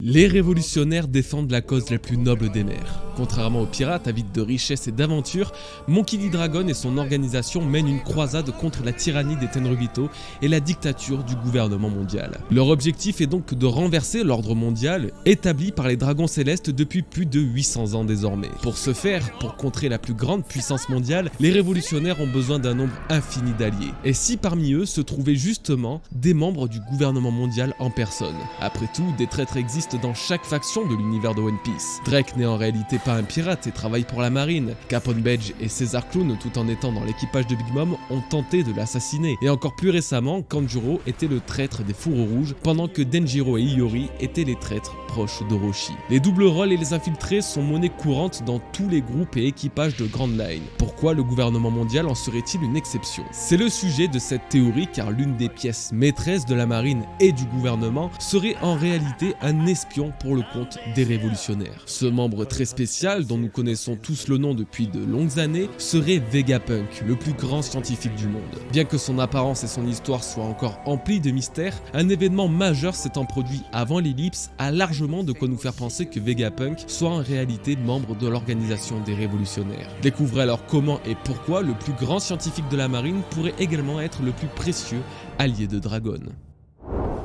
Les révolutionnaires défendent la cause la plus noble des mers. Contrairement aux pirates avides de richesses et d'aventures, Monkey D. Dragon et son organisation mènent une croisade contre la tyrannie des Tenryubito et la dictature du gouvernement mondial. Leur objectif est donc de renverser l'ordre mondial établi par les dragons célestes depuis plus de 800 ans désormais. Pour ce faire, pour contrer la plus grande puissance mondiale, les révolutionnaires ont besoin d'un nombre infini d'alliés. Et si parmi eux se trouvaient justement des membres du gouvernement mondial en personne. Après tout, des traîtres existent dans chaque faction de l'univers de One Piece. Drake n'est en réalité pas un pirate et travaille pour la marine. Capone Badge et César Clown, tout en étant dans l'équipage de Big Mom, ont tenté de l'assassiner. Et encore plus récemment, Kanjuro était le traître des Fourreaux Rouges, pendant que Denjiro et Iori étaient les traîtres proches d'Orochi. Les doubles rôles et les infiltrés sont monnaie courante dans tous les groupes et équipages de Grand Line. Pourquoi le gouvernement mondial en serait-il une exception? C'est le sujet de cette théorie car l'une des pièces maîtresses de la marine et du gouvernement serait en réalité un espion pour le compte des révolutionnaires. Ce membre très spécial, dont nous connaissons tous le nom depuis de longues années, serait Vegapunk, le plus grand scientifique du monde. Bien que son apparence et son histoire soient encore emplies de mystères, un événement majeur s'étant produit avant l'ellipse a largement de quoi nous faire penser que Vegapunk soit en réalité membre de l'organisation des révolutionnaires. Découvrez alors comment et pourquoi le plus grand scientifique de la marine pourrait également être le plus précieux allié de Dragon.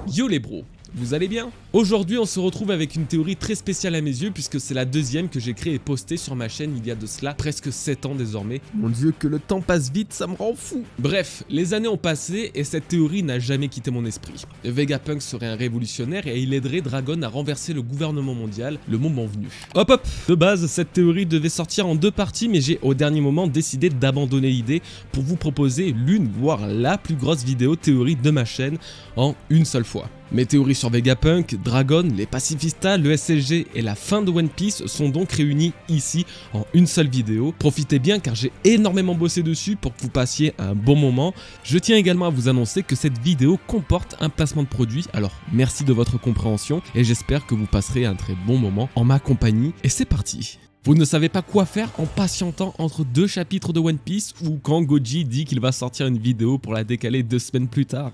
Yo les bros, vous allez bien? Aujourd'hui on se retrouve avec une théorie très spéciale à mes yeux puisque c'est la deuxième que j'ai créée et postée sur ma chaîne il y a de cela presque 7 ans désormais. Mon dieu que le temps passe vite, ça me rend fou. Bref, les années ont passé et cette théorie n'a jamais quitté mon esprit. Vegapunk serait un révolutionnaire et il aiderait Dragon à renverser le gouvernement mondial le moment venu. Hop hop, de base cette théorie devait sortir en 2 parties mais j'ai au dernier moment décidé d'abandonner l'idée pour vous proposer l'une voire la plus grosse vidéo théorie de ma chaîne en une seule fois. Mes théories sur Vegapunk, Dragon, les pacifistas, le SSG et la fin de One Piece sont donc réunies ici en une seule vidéo. Profitez bien car j'ai énormément bossé dessus pour que vous passiez un bon moment. Je tiens également à vous annoncer que cette vidéo comporte un placement de produit, alors merci de votre compréhension et j'espère que vous passerez un très bon moment en ma compagnie et c'est parti. Vous ne savez pas quoi faire en patientant entre 2 chapitres de One Piece ou quand Goji dit qu'il va sortir une vidéo pour la décaler 2 semaines plus tard.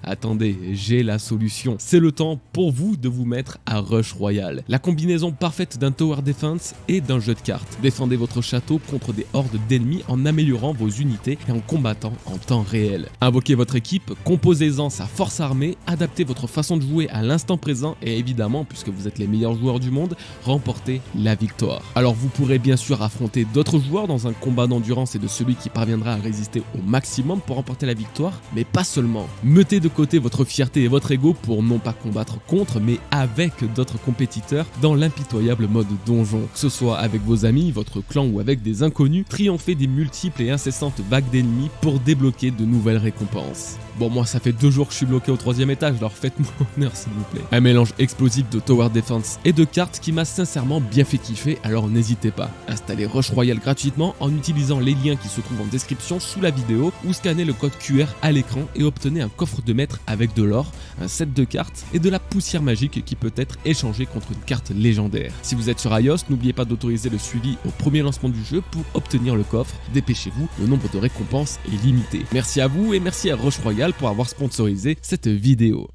Attendez, j'ai la solution. C'est le temps pour vous de vous mettre à Rush Royale. La combinaison parfaite d'un Tower Defense et d'un jeu de cartes. Défendez votre château contre des hordes d'ennemis en améliorant vos unités et en combattant en temps réel. Invoquez votre équipe, composez-en sa force armée, adaptez votre façon de jouer à l'instant présent et évidemment, puisque vous êtes les meilleurs joueurs du monde, remportez la victoire. Alors vous pourrez bien sûr affronter d'autres joueurs dans un combat d'endurance et de celui qui parviendra à résister au maximum pour remporter la victoire, mais pas seulement. Mettez de côté votre fierté et votre ego pour non pas combattre contre, mais avec d'autres compétiteurs dans l'impitoyable mode donjon. Que ce soit avec vos amis, votre clan ou avec des inconnus, triomphez des multiples et incessantes vagues d'ennemis pour débloquer de nouvelles récompenses. Bon, moi ça fait 2 jours que je suis bloqué au 3e étage, alors faites-moi honneur s'il vous plaît. Un mélange explosif de Tower Defense et de cartes qui m'a sincèrement bien fait kiffer, alors n'hésitez pas. Installez Rush Royale gratuitement en utilisant les liens qui se trouvent en description sous la vidéo ou scannez le code QR à l'écran et obtenez un coffre de maître avec de l'or, un set de cartes et de la poussière magique qui peut être échangée contre une carte légendaire. Si vous êtes sur iOS, n'oubliez pas d'autoriser le suivi au premier lancement du jeu pour obtenir le coffre. Dépêchez-vous, le nombre de récompenses est limité. Merci à vous et merci à Rush Royale pour avoir sponsorisé cette vidéo.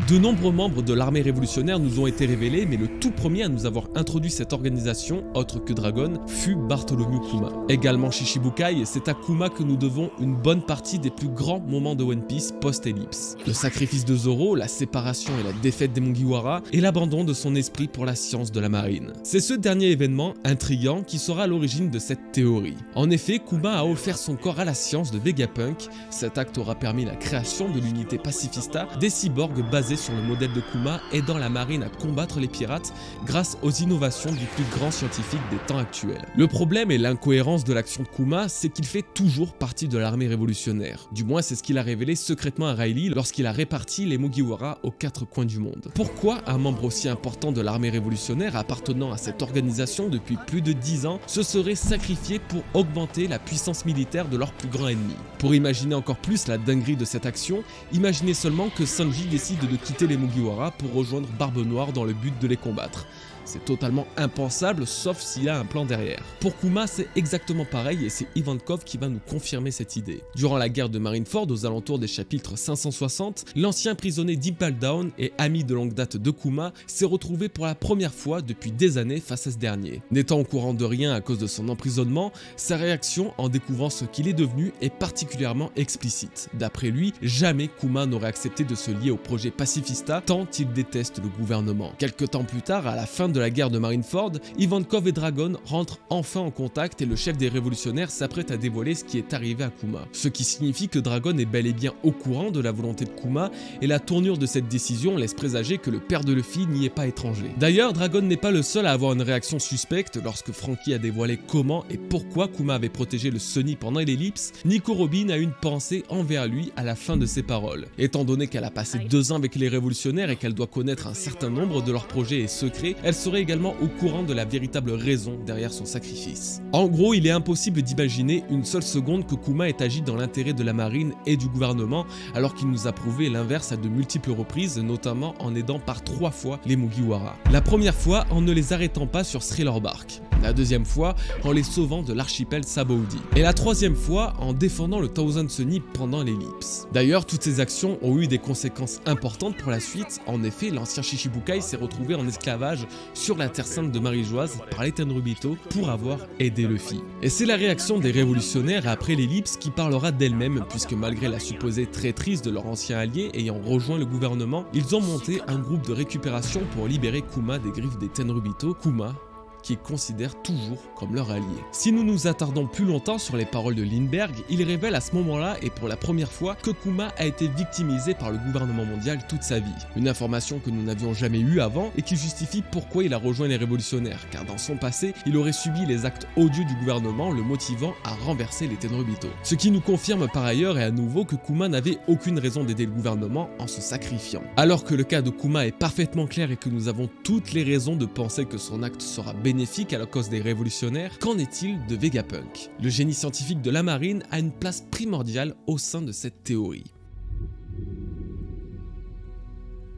De nombreux membres de l'armée révolutionnaire nous ont été révélés, mais le tout premier à nous avoir introduit cette organisation, autre que Dragon, fut Bartholomew Kuma. Également Shichibukai, c'est à Kuma que nous devons une bonne partie des plus grands moments de One Piece post-ellipse. Le sacrifice de Zoro, la séparation et la défaite des Mugiwara, et l'abandon de son esprit pour la science de la marine. C'est ce dernier événement, intriguant, qui sera à l'origine de cette théorie. En effet, Kuma a offert son corps à la science de Vegapunk. Cet acte aura permis la création de l'unité pacifista, des cyborgs basés sur le modèle de Kuma, aidant la marine à combattre les pirates grâce aux innovations du plus grand scientifique des temps actuels. Le problème et l'incohérence de l'action de Kuma, c'est qu'il fait toujours partie de l'armée révolutionnaire. Du moins, c'est ce qu'il a révélé secrètement à Rayleigh lorsqu'il a réparti les Mugiwara aux 4 coins du monde. Pourquoi un membre aussi important de l'armée révolutionnaire appartenant à cette organisation depuis plus de 10 ans se serait sacrifié pour augmenter la puissance militaire de leur plus grand ennemi? Pour imaginer encore plus la dinguerie de cette action, imaginez seulement que Sanji décide de quitter les Mugiwara pour rejoindre Barbe Noire dans le but de les combattre. C'est totalement impensable sauf s'il y a un plan derrière. Pour Kuma, c'est exactement pareil et c'est Ivankov qui va nous confirmer cette idée. Durant la guerre de Marineford, aux alentours des chapitres 560, l'ancien prisonnier d'Impel Down et ami de longue date de Kuma s'est retrouvé pour la première fois depuis des années face à ce dernier. N'étant au courant de rien à cause de son emprisonnement, sa réaction en découvrant ce qu'il est devenu est particulièrement explicite. D'après lui, jamais Kuma n'aurait accepté de se lier au projet pacifista tant il déteste le gouvernement. Quelque temps plus tard, à la fin de la guerre de Marineford, Ivankov et Dragon rentrent enfin en contact et le chef des révolutionnaires s'apprête à dévoiler ce qui est arrivé à Kuma. Ce qui signifie que Dragon est bel et bien au courant de la volonté de Kuma et la tournure de cette décision laisse présager que le père de Luffy n'y est pas étranger. D'ailleurs, Dragon n'est pas le seul à avoir une réaction suspecte lorsque Franky a dévoilé comment et pourquoi Kuma avait protégé le Sunny pendant l'ellipse. Nico Robin a une pensée envers lui à la fin de ses paroles. Étant donné qu'elle a passé 2 ans avec les révolutionnaires et qu'elle doit connaître un certain nombre de leurs projets et secrets, elle serait également au courant de la véritable raison derrière son sacrifice. En gros, il est impossible d'imaginer une seule seconde que Kuma ait agi dans l'intérêt de la marine et du gouvernement, alors qu'il nous a prouvé l'inverse à de multiples reprises, notamment en aidant par 3 fois les Mugiwara. La première fois en ne les arrêtant pas sur Thriller Bark. La deuxième fois en les sauvant de l'archipel Sabaody. Et la troisième fois en défendant le Thousand Sunny pendant l'ellipse. D'ailleurs, toutes ces actions ont eu des conséquences importantes pour la suite. En effet, l'ancien Shichibukai s'est retrouvé en esclavage sur la Terre Sainte de Marie-Joise par les Tenryubito pour avoir aidé Luffy. Et c'est la réaction des révolutionnaires après l'ellipse qui parlera d'elle-même, puisque malgré la supposée traîtrise de leur ancien allié ayant rejoint le gouvernement, ils ont monté un groupe de récupération pour libérer Kuma des griffes des Tenryubito. Kuma qu'ils considèrent toujours comme leur allié. Si nous nous attardons plus longtemps sur les paroles de Lindbergh, il révèle à ce moment-là et pour la première fois que Kuma a été victimisé par le gouvernement mondial toute sa vie. Une information que nous n'avions jamais eue avant et qui justifie pourquoi il a rejoint les révolutionnaires, car dans son passé, il aurait subi les actes odieux du gouvernement le motivant à renverser les Tenryubito. Ce qui nous confirme par ailleurs et à nouveau que Kuma n'avait aucune raison d'aider le gouvernement en se sacrifiant. Alors que le cas de Kuma est parfaitement clair et que nous avons toutes les raisons de penser que son acte sera bénéfique à la cause des révolutionnaires, qu'en est-il de Vegapunk? Le génie scientifique de la marine a une place primordiale au sein de cette théorie.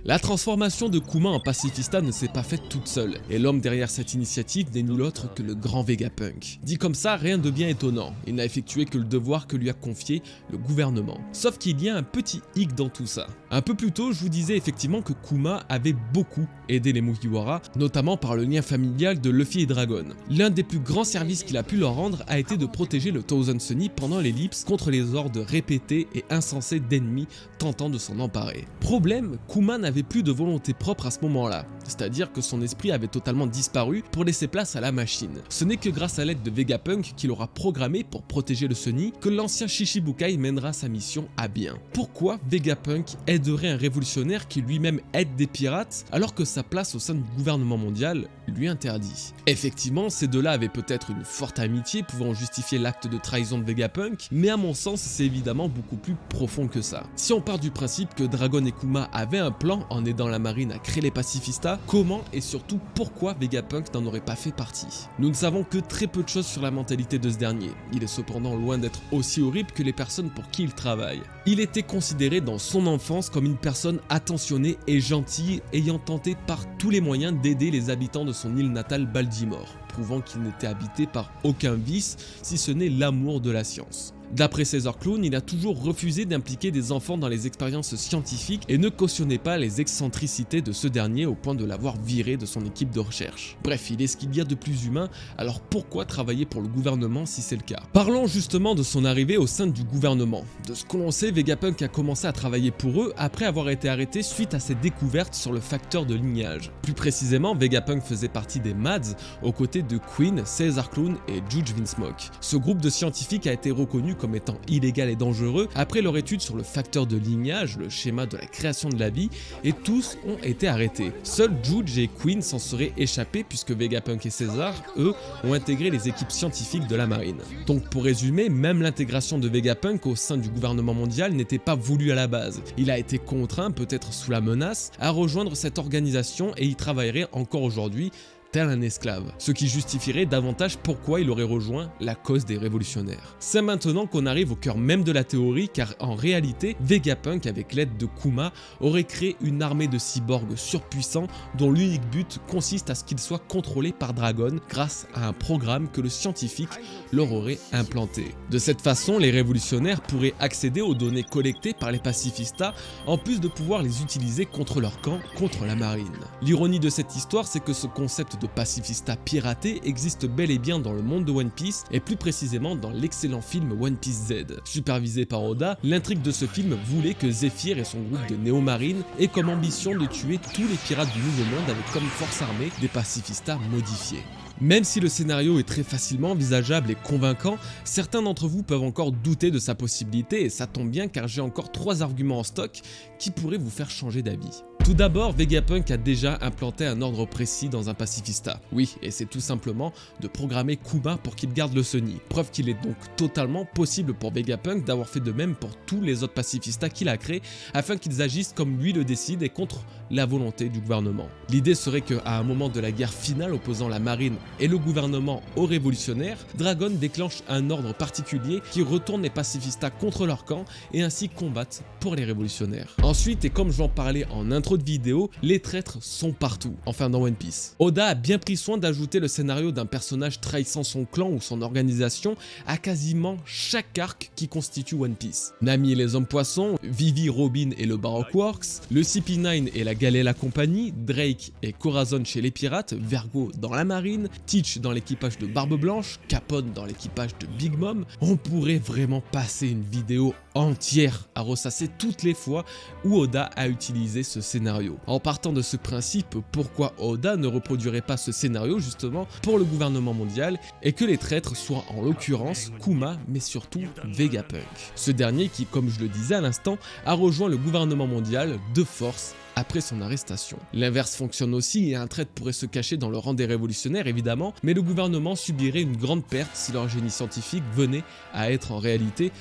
La transformation de Kuma en pacifista ne s'est pas faite toute seule, et l'homme derrière cette initiative n'est nul autre que le grand Vegapunk. Dit comme ça, rien de bien étonnant, il n'a effectué que le devoir que lui a confié le gouvernement. Sauf qu'il y a un petit hic dans tout ça. Un peu plus tôt, je vous disais effectivement que Kuma avait beaucoup aidé les Mugiwara, notamment par le lien familial de Luffy et Dragon. L'un des plus grands services qu'il a pu leur rendre a été de protéger le Thousand Sunny pendant l'ellipse contre les ordres répétés et insensés d'ennemis tentant de s'en emparer. Problème, Kuma n'avait plus de volonté propre à ce moment-là, c'est-à-dire que son esprit avait totalement disparu pour laisser place à la machine. Ce n'est que grâce à l'aide de Vegapunk qu'il aura programmé pour protéger le Sunny que l'ancien Shichibukai mènera sa mission à bien. Pourquoi Vegapunk aiderait un révolutionnaire qui lui-même aide des pirates alors que sa place au sein du gouvernement mondial lui interdit? Effectivement, ces deux-là avaient peut-être une forte amitié pouvant justifier l'acte de trahison de Vegapunk, mais à mon sens c'est évidemment beaucoup plus profond que ça. Si on part du principe que Dragon et Kuma avaient un plan en aidant la marine à créer les pacifistas, comment et surtout pourquoi Vegapunk n'en aurait pas fait partie? Nous ne savons que très peu de choses sur la mentalité de ce dernier. Il est cependant loin d'être aussi horrible que les personnes pour qui il travaille. Il était considéré dans son enfance comme une personne attentionnée et gentille, ayant tenté par tous les moyens d'aider les habitants de son île natale Baltimore, prouvant qu'il n'était habité par aucun vice si ce n'est l'amour de la science. D'après Caesar Clown, il a toujours refusé d'impliquer des enfants dans les expériences scientifiques et ne cautionnait pas les excentricités de ce dernier au point de l'avoir viré de son équipe de recherche. Bref, il est ce qu'il y a de plus humain, alors pourquoi travailler pour le gouvernement si c'est le cas? Parlons justement de son arrivée au sein du gouvernement. De ce que l'on sait, Vegapunk a commencé à travailler pour eux après avoir été arrêté suite à ses découvertes sur le facteur de lignage. Plus précisément, Vegapunk faisait partie des Mads aux côtés de Queen, Caesar Clown et Judge Vinsmoke. Ce groupe de scientifiques a été reconnu comme étant illégal et dangereux après leur étude sur le facteur de lignage, le schéma de la création de la vie, et tous ont été arrêtés. Seuls Judge et Queen s'en seraient échappés puisque Vegapunk et Caesar, eux, ont intégré les équipes scientifiques de la marine. Donc pour résumer, même l'intégration de Vegapunk au sein du gouvernement mondial n'était pas voulue à la base. Il a été contraint, peut-être sous la menace, à rejoindre cette organisation et y travaillerait encore aujourd'hui, tel un esclave, ce qui justifierait davantage pourquoi il aurait rejoint la cause des révolutionnaires. C'est maintenant qu'on arrive au cœur même de la théorie, car en réalité, Vegapunk, avec l'aide de Kuma, aurait créé une armée de cyborgs surpuissants dont l'unique but consiste à ce qu'ils soient contrôlés par Dragon grâce à un programme que le scientifique leur aurait implanté. De cette façon, les révolutionnaires pourraient accéder aux données collectées par les pacifistas, en plus de pouvoir les utiliser contre leur camp, contre la marine. L'ironie de cette histoire, c'est que ce concept de pacifista piraté existe bel et bien dans le monde de One Piece, et plus précisément dans l'excellent film One Piece Z. Supervisé par Oda, l'intrigue de ce film voulait que Zephyr et son groupe de néo-marines aient comme ambition de tuer tous les pirates du Nouveau Monde avec comme force armée des pacifistas modifiés. Même si le scénario est très facilement envisageable et convaincant, certains d'entre vous peuvent encore douter de sa possibilité, et ça tombe bien car j'ai encore 3 arguments en stock qui pourraient vous faire changer d'avis. Tout d'abord, Vegapunk a déjà implanté un ordre précis dans un pacifista. Oui, et c'est tout simplement de programmer Kuma pour qu'il garde le Sunny. Preuve qu'il est donc totalement possible pour Vegapunk d'avoir fait de même pour tous les autres pacifistas qu'il a créés, afin qu'ils agissent comme lui le décide et contre la volonté du gouvernement. L'idée serait qu'à un moment de la guerre finale opposant la marine et le gouvernement aux révolutionnaires, Dragon déclenche un ordre particulier qui retourne les pacifistas contre leur camp et ainsi combattent pour les révolutionnaires. Ensuite, et comme j'en parlais en intro de vidéo, les traîtres sont partout, enfin dans One Piece. Oda a bien pris soin d'ajouter le scénario d'un personnage trahissant son clan ou son organisation à quasiment chaque arc qui constitue One Piece. Nami et les hommes poissons, Vivi, Robin et le Baroque Works, le CP9 et la Galela Company, Drake et Corazon chez les pirates, Vergo dans la marine, Teach dans l'équipage de Barbe Blanche, Capone dans l'équipage de Big Mom. On pourrait vraiment passer une vidéo entière à ressasser toutes les fois où Oda a utilisé ce scénario. En partant de ce principe, pourquoi Oda ne reproduirait pas ce scénario justement pour le gouvernement mondial et que les traîtres soient en l'occurrence Kuma mais surtout Vegapunk. Ce dernier qui, comme je le disais à l'instant, a rejoint le gouvernement mondial de force après son arrestation. L'inverse fonctionne aussi et un traître pourrait se cacher dans le rang des révolutionnaires évidemment, mais le gouvernement subirait une grande perte si leur génie scientifique venait à être en réalité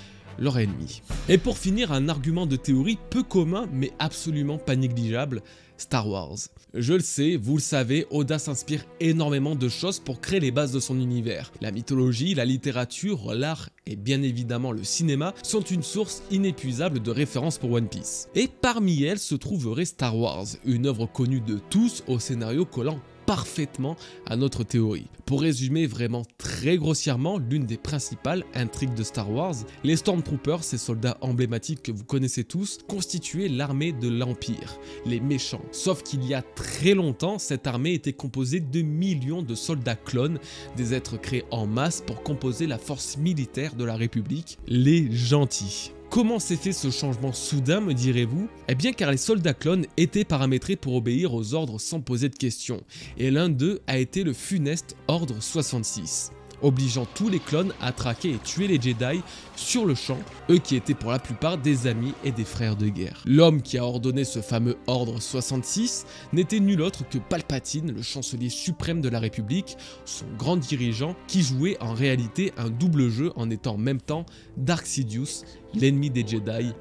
leur ennemi. Et pour finir, un argument de théorie peu commun mais absolument pas négligeable, Star Wars. Je le sais, vous le savez, Oda s'inspire énormément de choses pour créer les bases de son univers. La mythologie, la littérature, l'art et bien évidemment le cinéma sont une source inépuisable de références pour One Piece. Et parmi elles se trouverait Star Wars, une œuvre connue de tous au scénario collant parfaitement à notre théorie. Pour résumer vraiment très grossièrement l'une des principales intrigues de Star Wars, les Stormtroopers, ces soldats emblématiques que vous connaissez tous, constituaient l'armée de l'Empire, les méchants. Sauf qu'il y a très longtemps, cette armée était composée de millions de soldats clones, des êtres créés en masse pour composer la force militaire de la République, les gentils. Comment s'est fait ce changement soudain, me direz-vous? Eh bien car les soldats clones étaient paramétrés pour obéir aux ordres sans poser de questions, et l'un d'eux a été le funeste Ordre 66. Obligeant tous les clones à traquer et tuer les Jedi sur le champ, eux qui étaient pour la plupart des amis et des frères de guerre. L'homme qui a ordonné ce fameux Ordre 66 n'était nul autre que Palpatine, le chancelier suprême de la République, son grand dirigeant qui jouait en réalité un double jeu en étant en même temps Dark Sidious, l'ennemi des Jedi,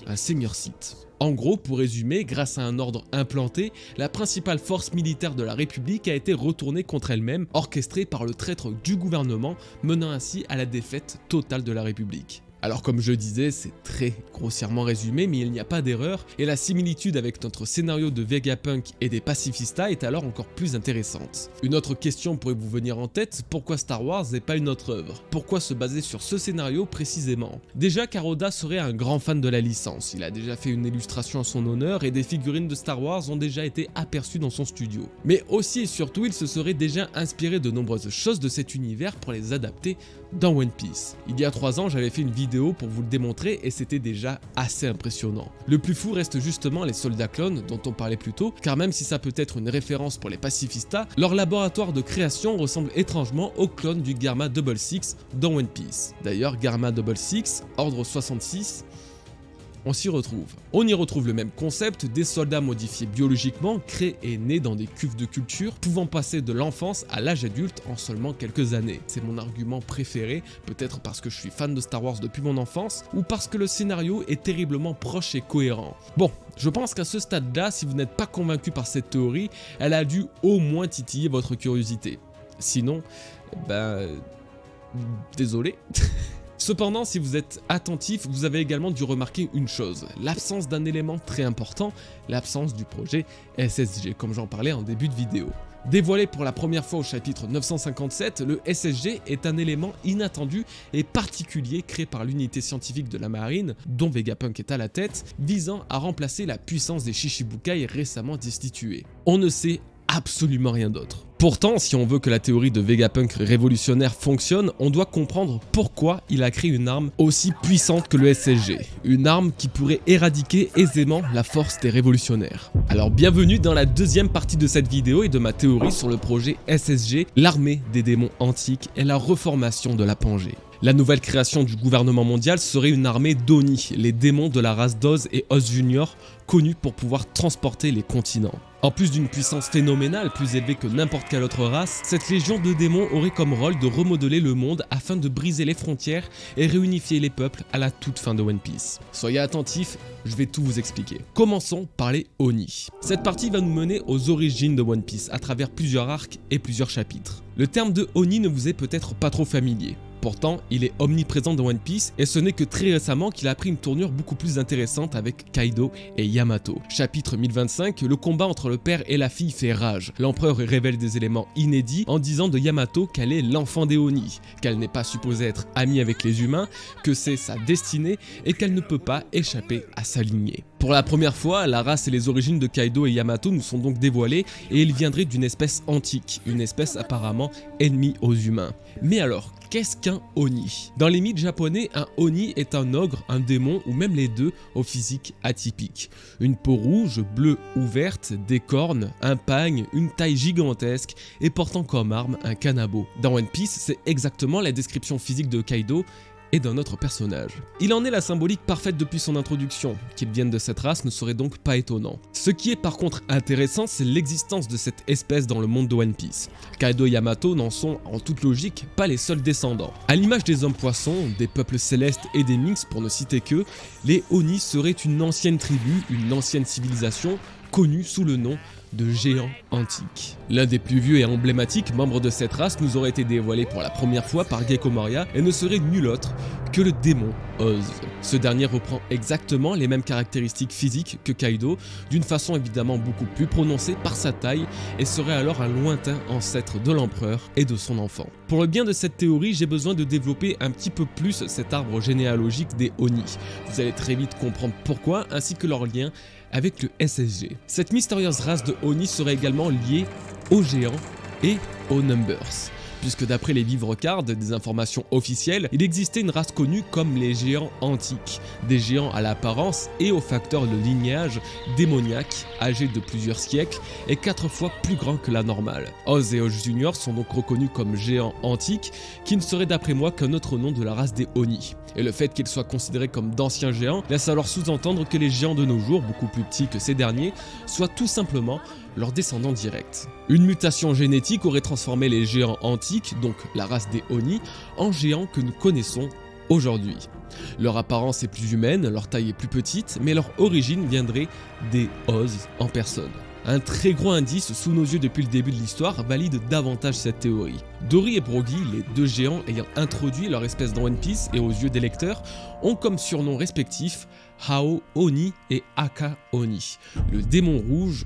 un seigneur Sith. En gros, pour résumer, grâce à un ordre implanté, la principale force militaire de la République a été retournée contre elle-même, orchestrée par le traître du gouvernement, menant ainsi à la défaite totale de la République. Alors comme je disais, c'est très grossièrement résumé, mais il n'y a pas d'erreur, et la similitude avec notre scénario de Vegapunk et des pacifistas est alors encore plus intéressante. Une autre question pourrait vous venir en tête, pourquoi Star Wars et pas une autre œuvre? Pourquoi se baser sur ce scénario précisément? Déjà car Oda serait un grand fan de la licence, il a déjà fait une illustration à son honneur et des figurines de Star Wars ont déjà été aperçues dans son studio. Mais aussi et surtout, il se serait déjà inspiré de nombreuses choses de cet univers pour les adapter dans One Piece. Il y a 3 ans, j'avais fait une vidéo pour vous le démontrer et c'était déjà assez impressionnant. Le plus fou reste justement les soldats clones dont on parlait plus tôt, car même si ça peut être une référence pour les pacifistas, leur laboratoire de création ressemble étrangement aux clones du Garma Double Six dans One Piece. D'ailleurs, Garma Double Six, Ordre 66, on s'y retrouve. On y retrouve le même concept, des soldats modifiés biologiquement, créés et nés dans des cuves de culture, pouvant passer de l'enfance à l'âge adulte en seulement quelques années. C'est mon argument préféré, peut-être parce que je suis fan de Star Wars depuis mon enfance, ou parce que le scénario est terriblement proche et cohérent. Bon, je pense qu'à ce stade-là, si vous n'êtes pas convaincu par cette théorie, elle a dû au moins titiller votre curiosité. Sinon, désolé. Cependant, si vous êtes attentif, vous avez également dû remarquer une chose, l'absence d'un élément très important, l'absence du projet SSG, comme j'en parlais en début de vidéo. Dévoilé pour la première fois au chapitre 957, le SSG est un élément inattendu et particulier créé par l'unité scientifique de la marine, dont Vegapunk est à la tête, visant à remplacer la puissance des Shichibukai récemment destitués. On ne sait absolument rien d'autre. Pourtant, si on veut que la théorie de Vegapunk révolutionnaire fonctionne, on doit comprendre pourquoi il a créé une arme aussi puissante que le SSG. Une arme qui pourrait éradiquer aisément la force des révolutionnaires. Alors bienvenue dans la deuxième partie de cette vidéo et de ma théorie sur le projet SSG, l'armée des démons antiques et la reformation de la Pangée. La nouvelle création du gouvernement mondial serait une armée d'Oni, les démons de la race d'Oz et Oz Junior, connus pour pouvoir transporter les continents. En plus d'une puissance phénoménale, plus élevée que n'importe quelle autre race, cette légion de démons aurait comme rôle de remodeler le monde afin de briser les frontières et réunifier les peuples à la toute fin de One Piece. Soyez attentifs, je vais tout vous expliquer. Commençons par les Oni. Cette partie va nous mener aux origines de One Piece à travers plusieurs arcs et plusieurs chapitres. Le terme de Oni ne vous est peut-être pas trop familier. Pourtant, il est omniprésent dans One Piece et ce n'est que très récemment qu'il a pris une tournure beaucoup plus intéressante avec Kaido et Yamato. Chapitre 1025, le combat entre le père et la fille fait rage. L'empereur révèle des éléments inédits en disant de Yamato qu'elle est l'enfant des Oni, qu'elle n'est pas supposée être amie avec les humains, que c'est sa destinée et qu'elle ne peut pas échapper à sa lignée. Pour la première fois, la race et les origines de Kaido et Yamato nous sont donc dévoilées et ils viendraient d'une espèce antique, une espèce apparemment ennemie aux humains. Mais alors, qu'est-ce qu'un Oni? Dans les mythes japonais, un Oni est un ogre, un démon ou même les deux au physique atypique. Une peau rouge, bleue ou verte, des cornes, un pagne, une taille gigantesque et portant comme arme un kanabo. Dans One Piece, c'est exactement la description physique de Kaido et d'un autre personnage. Il en est la symbolique parfaite depuis son introduction. Qu'il vienne de cette race ne serait donc pas étonnant. Ce qui est par contre intéressant, c'est l'existence de cette espèce dans le monde de One Piece. Kaido et Yamato n'en sont, en toute logique, pas les seuls descendants. À l'image des hommes-poissons, des peuples célestes et des Minks, pour ne citer que, les Oni seraient une ancienne tribu, une ancienne civilisation, connue sous le nom de géants antiques. L'un des plus vieux et emblématiques membres de cette race nous aurait été dévoilé pour la première fois par Gecko Moria et ne serait nul autre que le démon Oz. Ce dernier reprend exactement les mêmes caractéristiques physiques que Kaido, d'une façon évidemment beaucoup plus prononcée par sa taille et serait alors un lointain ancêtre de l'empereur et de son enfant. Pour le bien de cette théorie, j'ai besoin de développer un petit peu plus cet arbre généalogique des Oni. Vous allez très vite comprendre pourquoi, ainsi que leur lien avec le SSG. Cette mystérieuse race de Oni serait également liée aux géants et aux Numbers. Puisque d'après les vivres-cards, des informations officielles, il existait une race connue comme les géants antiques, des géants à l'apparence et aux facteurs de lignage démoniaques, âgés de plusieurs siècles et 4 fois plus grands que la normale. Oz et Oz Junior sont donc reconnus comme géants antiques, qui ne seraient d'après moi qu'un autre nom de la race des Oni. Et le fait qu'ils soient considérés comme d'anciens géants laisse alors sous-entendre que les géants de nos jours, beaucoup plus petits que ces derniers, soient tout simplement leurs descendants directs. Une mutation génétique aurait transformé les géants antiques, donc la race des Oni, en géants que nous connaissons aujourd'hui. Leur apparence est plus humaine, leur taille est plus petite, mais leur origine viendrait des Oz en personne. Un très gros indice sous nos yeux depuis le début de l'histoire valide davantage cette théorie. Dory et Brogy, les deux géants ayant introduit leur espèce dans One Piece et aux yeux des lecteurs, ont comme surnoms respectifs Hao Oni et Aka Oni, le démon rouge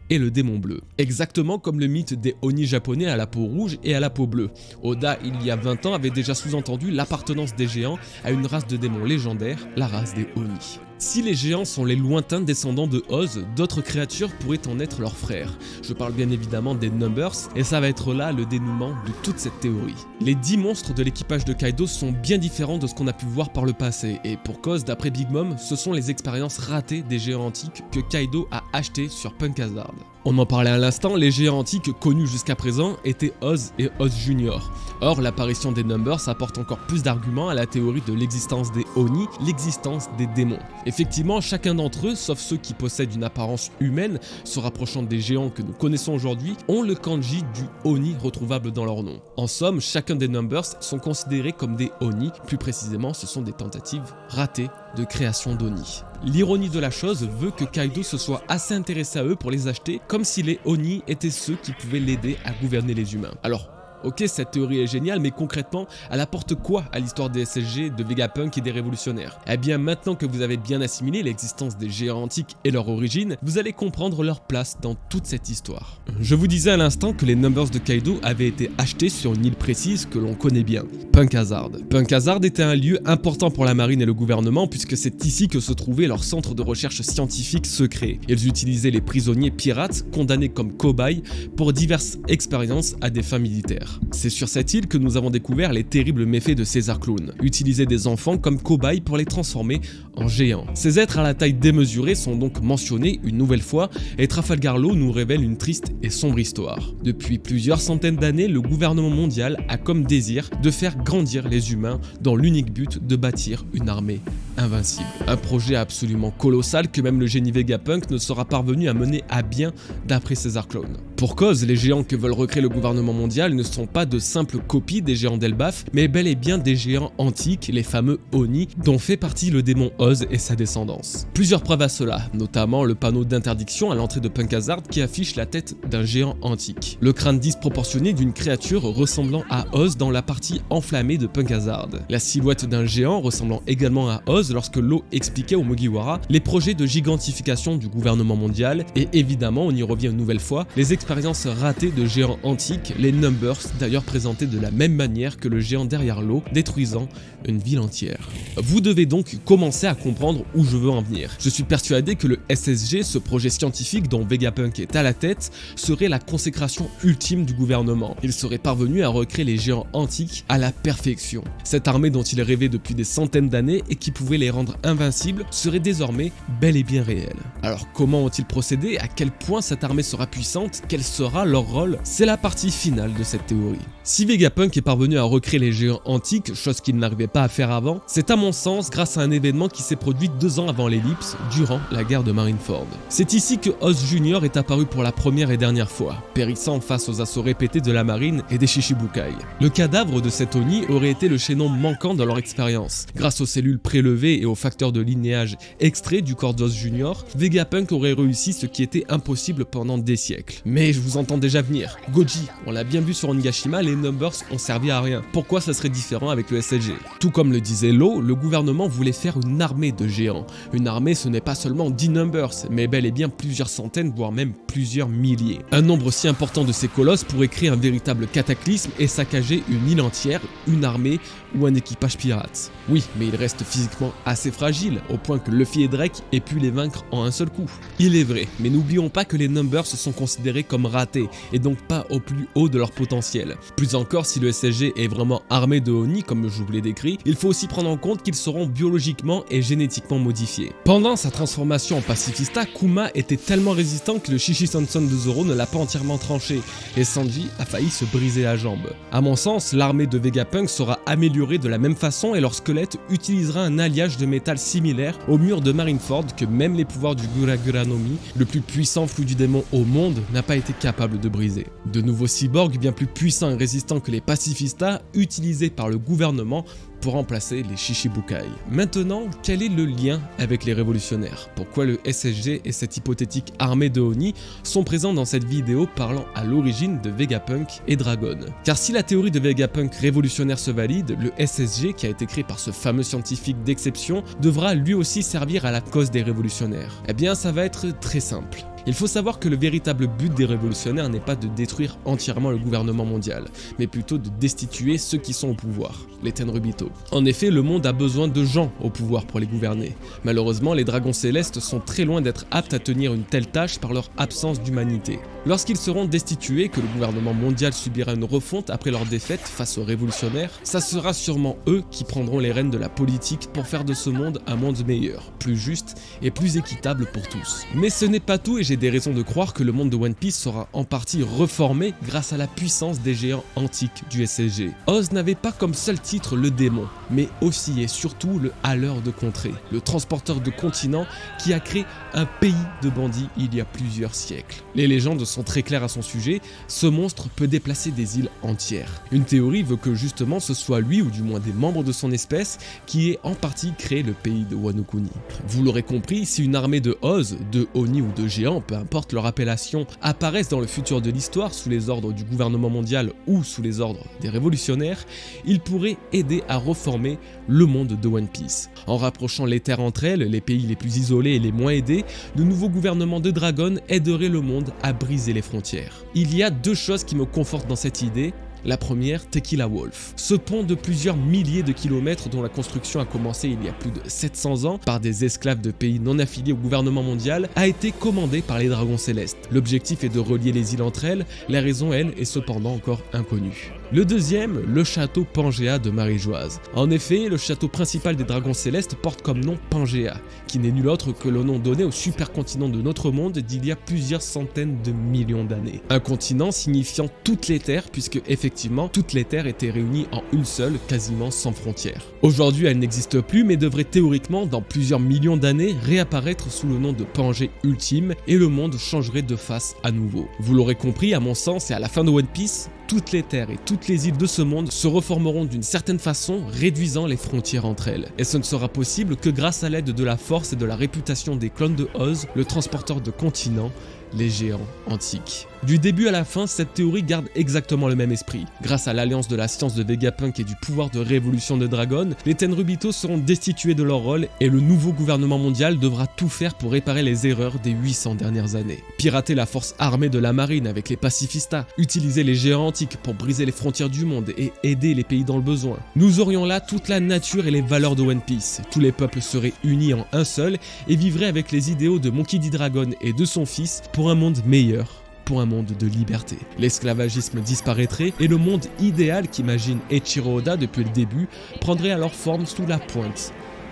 et le démon bleu. Exactement comme le mythe des Oni japonais à la peau rouge et à la peau bleue. Oda, il y a 20 ans, avait déjà sous-entendu l'appartenance des géants à une race de démons légendaires, la race des Oni. Si les géants sont les lointains descendants de Oz, d'autres créatures pourraient en être leurs frères. Je parle bien évidemment des Numbers, et ça va être là le dénouement de toute cette théorie. Les 10 monstres de l'équipage de Kaido sont bien différents de ce qu'on a pu voir par le passé, et pour cause, d'après Big Mom, ce sont les expériences ratées des géants antiques que Kaido a achetées sur Punk Hazard. On en parlait à l'instant, les géants antiques connus jusqu'à présent étaient Oz et Oz Junior. Or, l'apparition des Numbers apporte encore plus d'arguments à la théorie de l'existence des Oni, l'existence des démons. Effectivement, chacun d'entre eux, sauf ceux qui possèdent une apparence humaine, se rapprochant des géants que nous connaissons aujourd'hui, ont le kanji du Oni retrouvable dans leur nom. En somme, chacun des Numbers sont considérés comme des Oni, plus précisément ce sont des tentatives ratées de création d'Oni. L'ironie de la chose veut que Kaido se soit assez intéressé à eux pour les acheter, comme si les Oni étaient ceux qui pouvaient l'aider à gouverner les humains. Alors, ok, cette théorie est géniale, mais concrètement, elle apporte quoi à l'histoire des SSG, de Vegapunk et des révolutionnaires? Eh bien, maintenant que vous avez bien assimilé l'existence des géants antiques et leur origine, vous allez comprendre leur place dans toute cette histoire. Je vous disais à l'instant que les Numbers de Kaido avaient été achetés sur une île précise que l'on connaît bien, Punk Hazard. Punk Hazard était un lieu important pour la marine et le gouvernement, puisque c'est ici que se trouvait leur centre de recherche scientifique secret. Ils utilisaient les prisonniers pirates, condamnés comme cobayes, pour diverses expériences à des fins militaires. C'est sur cette île que nous avons découvert les terribles méfaits de Caesar Clown, utiliser des enfants comme cobayes pour les transformer en géants. Ces êtres à la taille démesurée sont donc mentionnés une nouvelle fois et Trafalgar Law nous révèle une triste et sombre histoire. Depuis plusieurs centaines d'années, le gouvernement mondial a comme désir de faire grandir les humains dans l'unique but de bâtir une armée invincible. Un projet absolument colossal que même le génie Vegapunk ne sera parvenu à mener à bien d'après Caesar Clown. Pour cause, les géants que veulent recréer le gouvernement mondial ne sont pas de simples copies des géants d'Elbaf, mais bel et bien des géants antiques, les fameux Oni, dont fait partie le démon Oz et sa descendance. Plusieurs preuves à cela, notamment le panneau d'interdiction à l'entrée de Punk Hazard qui affiche la tête d'un géant antique. Le crâne disproportionné d'une créature ressemblant à Oz dans la partie enflammée de Punk Hazard. La silhouette d'un géant ressemblant également à Oz lorsque Law expliquait au Mugiwara les projets de gigantification du gouvernement mondial, et évidemment, on y revient une nouvelle fois, les expériences ratées de géants antiques, les Numbers, d'ailleurs présentés de la même manière que le géant derrière Law, détruisant une ville entière. Vous devez donc commencer à comprendre où je veux en venir. Je suis persuadé que le SSG, ce projet scientifique dont Vegapunk est à la tête, serait la consécration ultime du gouvernement. Il serait parvenu à recréer les géants antiques à la perfection. Cette armée dont il rêvait depuis des centaines d'années et qui pouvait les rendre invincibles serait désormais bel et bien réelle. Alors comment ont-ils procédé? À quel point cette armée sera puissante? Quel sera leur rôle? C'est la partie finale de cette théorie. Si Vegapunk est parvenu à recréer les géants antiques, chose qu'il n'arrivait pas à faire avant, c'est à mon sens grâce à un événement qui s'est produit 2 ans avant l'ellipse, durant la guerre de Marineford. C'est ici que Oz Junior est apparu pour la première et dernière fois, périssant face aux assauts répétés de la marine et des Shichibukai. Le cadavre de cet Oni aurait été le chaînon manquant dans leur expérience. Grâce aux cellules prélevées et aux facteurs de linéage extraits du corps d'Oz Junior, Vegapunk aurait réussi ce qui était impossible pendant des siècles. Mais je vous entends déjà venir. Goji, on l'a bien vu sur Onigashima, les Numbers ont servi à rien. Pourquoi ça serait différent avec le SSG? Tout comme le disait Law, le gouvernement voulait faire une armée de géants. Une armée, ce n'est pas seulement 10 Numbers, mais bel et bien plusieurs centaines, voire même plusieurs milliers. Un nombre si important de ces colosses pourrait créer un véritable cataclysme et saccager une île entière, une armée ou un équipage pirate. Oui, mais ils restent physiquement assez fragiles, au point que Luffy et Drake aient pu les vaincre en un seul coup. Il est vrai, mais n'oublions pas que les Numbers sont considérés comme ratés, et donc pas au plus haut de leur potentiel. Plus encore, si le SSG est vraiment armé de Oni, comme je vous l'ai décrit, il faut aussi prendre en compte qu'ils seront biologiquement et génétiquement modifiés. Pendant sa transformation en pacifista, Kuma était tellement résistant que le Shichi-Sanson de Zoro ne l'a pas entièrement tranché, et Sanji a failli se briser la jambe. À mon sens, l'armée de Vegapunk sera améliorée de la même façon et leur squelette utilisera un alliage de métal similaire au mur de Marineford que même les pouvoirs du Gura no Mi, le plus puissant flou du démon au monde, n'a pas été capable de briser. De nouveaux cyborgs bien plus puissants et résistants que les pacifistas utilisés par le gouvernement pour remplacer les Shichibukai. Maintenant, quel est le lien avec les révolutionnaires? Pourquoi le SSG et cette hypothétique armée de Oni sont présents dans cette vidéo parlant à l'origine de Vegapunk et Dragon? Car si la théorie de Vegapunk révolutionnaire se valide, le SSG, qui a été créé par ce fameux scientifique d'exception, devra lui aussi servir à la cause des révolutionnaires. Eh bien, ça va être très simple. Il faut savoir que le véritable but des révolutionnaires n'est pas de détruire entièrement le gouvernement mondial, mais plutôt de destituer ceux qui sont au pouvoir, les Tenryubito. En effet, le monde a besoin de gens au pouvoir pour les gouverner. Malheureusement, les dragons célestes sont très loin d'être aptes à tenir une telle tâche par leur absence d'humanité. Lorsqu'ils seront destitués, que le gouvernement mondial subira une refonte après leur défaite face aux révolutionnaires, ça sera sûrement eux qui prendront les rênes de la politique pour faire de ce monde un monde meilleur, plus juste et plus équitable pour tous. Mais ce n'est pas tout et j'ai j'ai des raisons de croire que le monde de One Piece sera en partie reformé grâce à la puissance des géants antiques du SSG. Oz n'avait pas comme seul titre le démon, mais aussi et surtout le haleur de contrées, le transporteur de continents qui a créé un pays de bandits il y a plusieurs siècles. Les légendes sont très claires à son sujet, ce monstre peut déplacer des îles entières. Une théorie veut que justement ce soit lui, ou du moins des membres de son espèce, qui ait en partie créé le pays de Wano Kuni. Vous l'aurez compris, si une armée de Oz, de Oni ou de géants, peu importe leur appellation, apparaissent dans le futur de l'histoire sous les ordres du gouvernement mondial ou sous les ordres des révolutionnaires, ils pourraient aider à reformer le monde de One Piece. En rapprochant les terres entre elles, les pays les plus isolés et les moins aidés, le nouveau gouvernement de Dragon aiderait le monde à briser les frontières. Il y a deux choses qui me confortent dans cette idée. La première, Tequila Wolf. Ce pont de plusieurs milliers de kilomètres dont la construction a commencé il y a plus de 700 ans par des esclaves de pays non affiliés au gouvernement mondial a été commandé par les Dragons Célestes. L'objectif est de relier les îles entre elles, la raison elle est cependant encore inconnue. Le deuxième, le château Pangea de Marie-Joise. En effet, le château principal des Dragons Célestes porte comme nom Pangea, qui n'est nul autre que le nom donné au supercontinent de notre monde d'il y a plusieurs centaines de millions d'années. Un continent signifiant toutes les terres puisque effectivement toutes les terres étaient réunies en une seule, quasiment sans frontières. Aujourd'hui elle n'existe plus mais devrait théoriquement dans plusieurs millions d'années réapparaître sous le nom de Pangée Ultime et le monde changerait de face à nouveau. Vous l'aurez compris, à mon sens et à la fin de One Piece, toutes les terres et toutes les îles de ce monde se reformeront d'une certaine façon, réduisant les frontières entre elles. Et ce ne sera possible que grâce à l'aide de la force et de la réputation des clones de Oz, le transporteur de continents, les géants antiques. Du début à la fin, cette théorie garde exactement le même esprit. Grâce à l'alliance de la science de Vegapunk et du pouvoir de révolution de Dragon, les Tenryubito seront destitués de leur rôle et le nouveau gouvernement mondial devra tout faire pour réparer les erreurs des 800 dernières années. Pirater la force armée de la marine avec les pacifistas, utiliser les géants antiques pour briser les frontières du monde et aider les pays dans le besoin. Nous aurions là toute la nature et les valeurs de One Piece. Tous les peuples seraient unis en un seul et vivraient avec les idéaux de Monkey D. Dragon et de son fils pour un monde meilleur, pour un monde de liberté. L'esclavagisme disparaîtrait et le monde idéal qu'imagine Eiichiro Oda depuis le début prendrait alors forme sous la pointe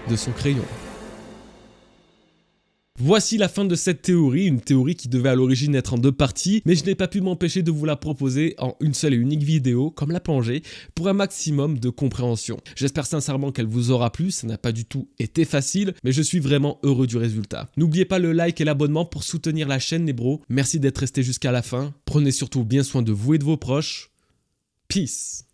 de son crayon. Voici la fin de cette théorie, une théorie qui devait à l'origine être en deux parties, mais je n'ai pas pu m'empêcher de vous la proposer en une seule et unique vidéo, comme la plongée, pour un maximum de compréhension. J'espère sincèrement qu'elle vous aura plu, ça n'a pas du tout été facile, mais je suis vraiment heureux du résultat. N'oubliez pas le like et l'abonnement pour soutenir la chaîne les bros, merci d'être restés jusqu'à la fin, prenez surtout bien soin de vous et de vos proches, peace.